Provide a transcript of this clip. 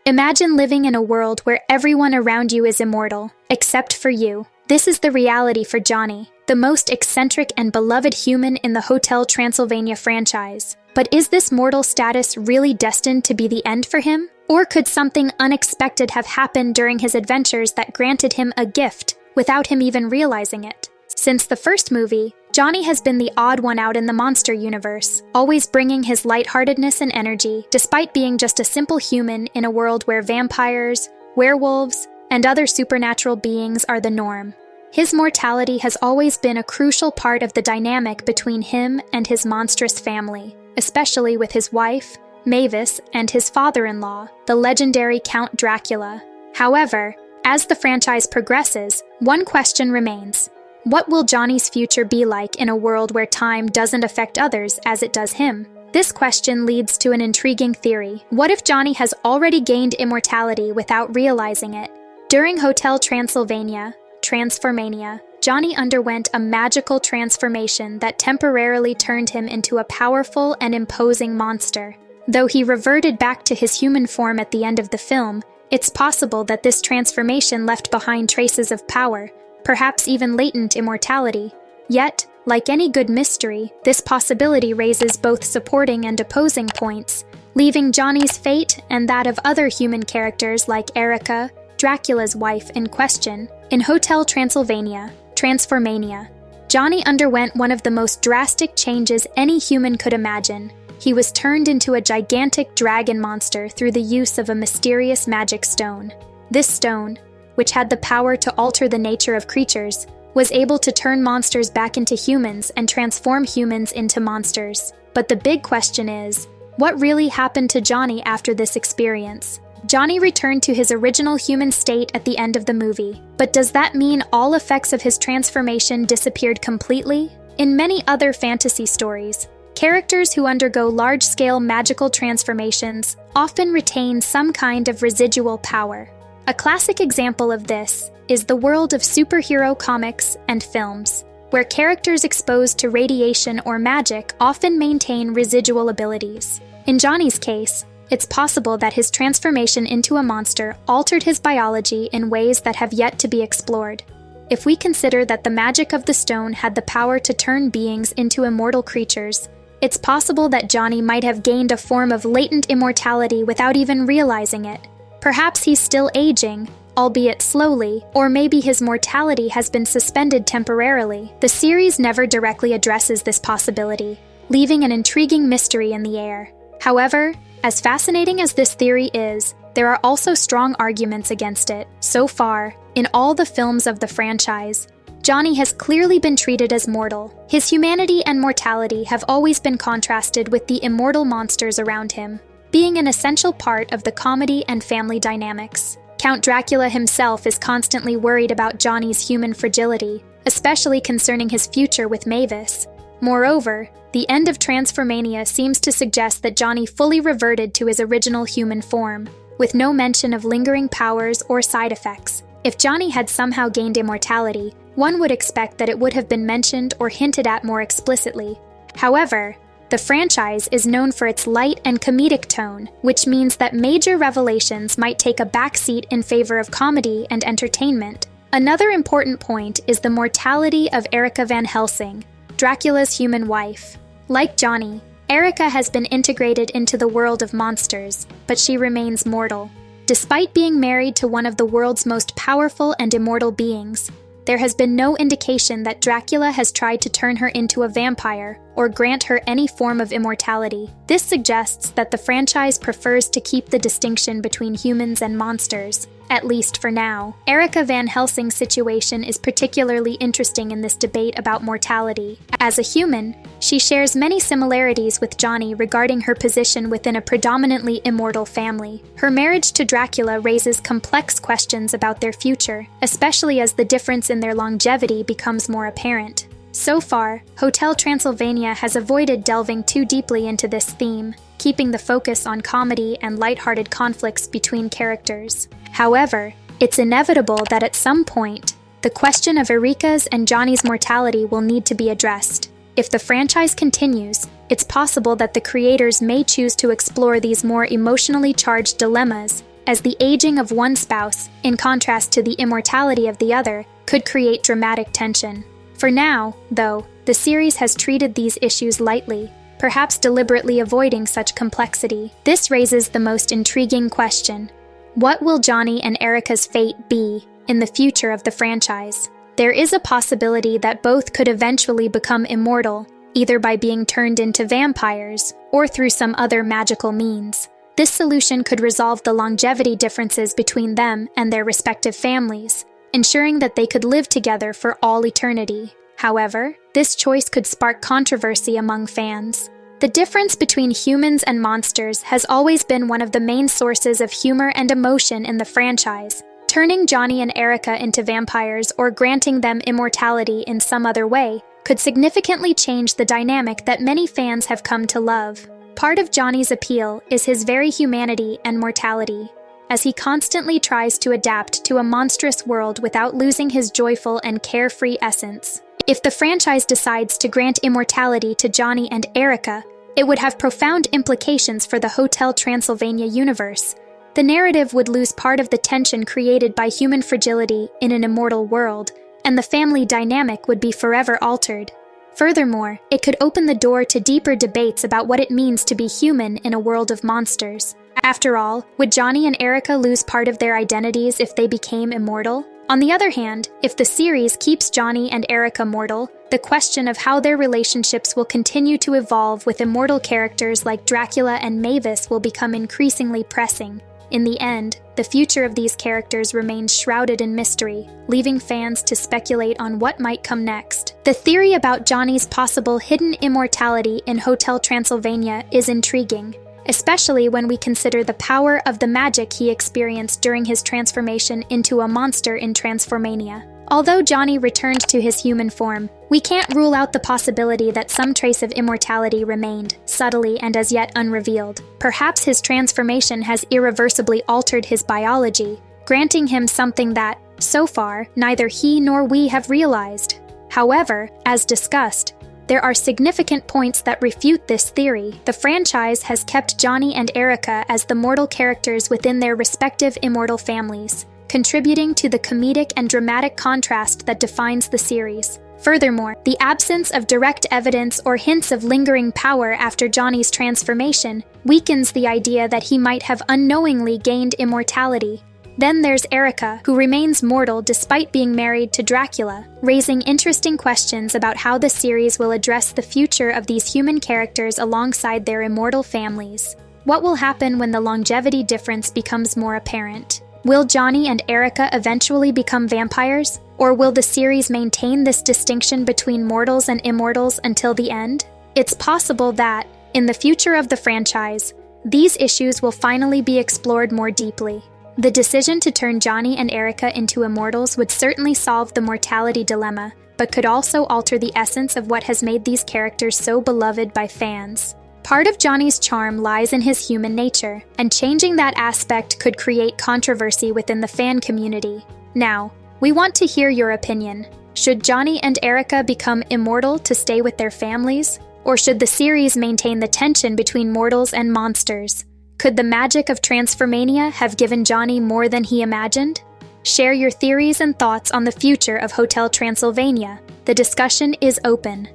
Imagine living in a world where everyone around you is immortal, except for you. This is the reality for Johnny, the most eccentric and beloved human in the Hotel Transylvania franchise. But is this mortal status really destined to be the end for him? Or could something unexpected have happened during his adventures that granted him a gift without him even realizing it? Since the first movie, Johnny has been the odd one out in the monster universe, always bringing his lightheartedness and energy, despite being just a simple human in a world where vampires, werewolves, and other supernatural beings are the norm. His mortality has always been a crucial part of the dynamic between him and his monstrous family, especially with his wife, Mavis, and his father-in-law, the legendary Count Dracula. However, as the franchise progresses, one question remains. What will Johnny's future be like in a world where time doesn't affect others as it does him? This question leads to an intriguing theory. What if Johnny has already gained immortality without realizing it? During Hotel Transylvania, Transformania, Johnny underwent a magical transformation that temporarily turned him into a powerful and imposing monster. Though he reverted back to his human form at the end of the film, it's possible that this transformation left behind traces of power, perhaps even latent immortality. Yet, like any good mystery, this possibility raises both supporting and opposing points, leaving Johnny's fate and that of other human characters like Erica, Dracula's wife, in question. In Hotel Transylvania, Transformania, Johnny underwent one of the most drastic changes any human could imagine. He was turned into a gigantic dragon monster through the use of a mysterious magic stone. This stone, which had the power to alter the nature of creatures, was able to turn monsters back into humans and transform humans into monsters. But the big question is, what really happened to Johnny after this experience? Johnny returned to his original human state at the end of the movie, but does that mean all effects of his transformation disappeared completely? In many other fantasy stories, characters who undergo large-scale magical transformations often retain some kind of residual power. A classic example of this is the world of superhero comics and films, where characters exposed to radiation or magic often maintain residual abilities. In Johnny's case, it's possible that his transformation into a monster altered his biology in ways that have yet to be explored. If we consider that the magic of the stone had the power to turn beings into immortal creatures, it's possible that Johnny might have gained a form of latent immortality without even realizing it. Perhaps he's still aging, albeit slowly, or maybe his mortality has been suspended temporarily. The series never directly addresses this possibility, leaving an intriguing mystery in the air. However, as fascinating as this theory is, there are also strong arguments against it. So far, in all the films of the franchise, Johnny has clearly been treated as mortal. His humanity and mortality have always been contrasted with the immortal monsters around him, being an essential part of the comedy and family dynamics. Count Dracula himself is constantly worried about Johnny's human fragility, especially concerning his future with Mavis. Moreover, the end of Transformania seems to suggest that Johnny fully reverted to his original human form, with no mention of lingering powers or side effects. If Johnny had somehow gained immortality, one would expect that it would have been mentioned or hinted at more explicitly. However, the franchise is known for its light and comedic tone, which means that major revelations might take a backseat in favor of comedy and entertainment. Another important point is the mortality of Erica Van Helsing, Dracula's human wife. Like Johnny, Erica has been integrated into the world of monsters, but she remains mortal. Despite being married to one of the world's most powerful and immortal beings, there has been no indication that Dracula has tried to turn her into a vampire or grant her any form of immortality. This suggests that the franchise prefers to keep the distinction between humans and monsters, at least for now. Erica Van Helsing's situation is particularly interesting in this debate about mortality. As a human, she shares many similarities with Johnny regarding her position within a predominantly immortal family. Her marriage to Dracula raises complex questions about their future, especially as the difference in their longevity becomes more apparent. So far, Hotel Transylvania has avoided delving too deeply into this theme, keeping the focus on comedy and lighthearted conflicts between characters. However, it's inevitable that at some point, the question of Erica's and Johnny's mortality will need to be addressed. If the franchise continues, it's possible that the creators may choose to explore these more emotionally charged dilemmas as the aging of one spouse, in contrast to the immortality of the other, could create dramatic tension. For now, though, the series has treated these issues lightly, perhaps deliberately avoiding such complexity. This raises the most intriguing question. What will Johnny and Erica's fate be in the future of the franchise? There is a possibility that both could eventually become immortal, either by being turned into vampires or through some other magical means. This solution could resolve the longevity differences between them and their respective families, ensuring that they could live together for all eternity. However, this choice could spark controversy among fans. The difference between humans and monsters has always been one of the main sources of humor and emotion in the franchise. Turning Johnny and Erica into vampires or granting them immortality in some other way could significantly change the dynamic that many fans have come to love. Part of Johnny's appeal is his very humanity and mortality, as he constantly tries to adapt to a monstrous world without losing his joyful and carefree essence. If the franchise decides to grant immortality to Johnny and Erica, it would have profound implications for the Hotel Transylvania universe. The narrative would lose part of the tension created by human fragility in an immortal world, and the family dynamic would be forever altered. Furthermore, it could open the door to deeper debates about what it means to be human in a world of monsters. After all, would Johnny and Erica lose part of their identities if they became immortal? On the other hand, if the series keeps Johnny and Erica mortal, the question of how their relationships will continue to evolve with immortal characters like Dracula and Mavis will become increasingly pressing. In the end, the future of these characters remains shrouded in mystery, leaving fans to speculate on what might come next. The theory about Johnny's possible hidden immortality in Hotel Transylvania is intriguing, especially when we consider the power of the magic he experienced during his transformation into a monster in Transformania. Although Johnny returned to his human form, we can't rule out the possibility that some trace of immortality remained, subtly and as yet unrevealed. Perhaps his transformation has irreversibly altered his biology, granting him something that, so far, neither he nor we have realized. However, as discussed, there are significant points that refute this theory. The franchise has kept Johnny and Erica as the mortal characters within their respective immortal families, contributing to the comedic and dramatic contrast that defines the series. Furthermore, the absence of direct evidence or hints of lingering power after Johnny's transformation weakens the idea that he might have unknowingly gained immortality. Then there's Erica, who remains mortal despite being married to Dracula, raising interesting questions about how the series will address the future of these human characters alongside their immortal families. What will happen when the longevity difference becomes more apparent? Will Johnny and Erica eventually become vampires? Or will the series maintain this distinction between mortals and immortals until the end? It's possible that, in the future of the franchise, these issues will finally be explored more deeply. The decision to turn Johnny and Erica into immortals would certainly solve the mortality dilemma, but could also alter the essence of what has made these characters so beloved by fans. Part of Johnny's charm lies in his human nature, and changing that aspect could create controversy within the fan community. Now, we want to hear your opinion. Should Johnny and Erica become immortal to stay with their families? Or should the series maintain the tension between mortals and monsters? Could the magic of Transformania have given Johnny more than he imagined? Share your theories and thoughts on the future of Hotel Transylvania. The discussion is open.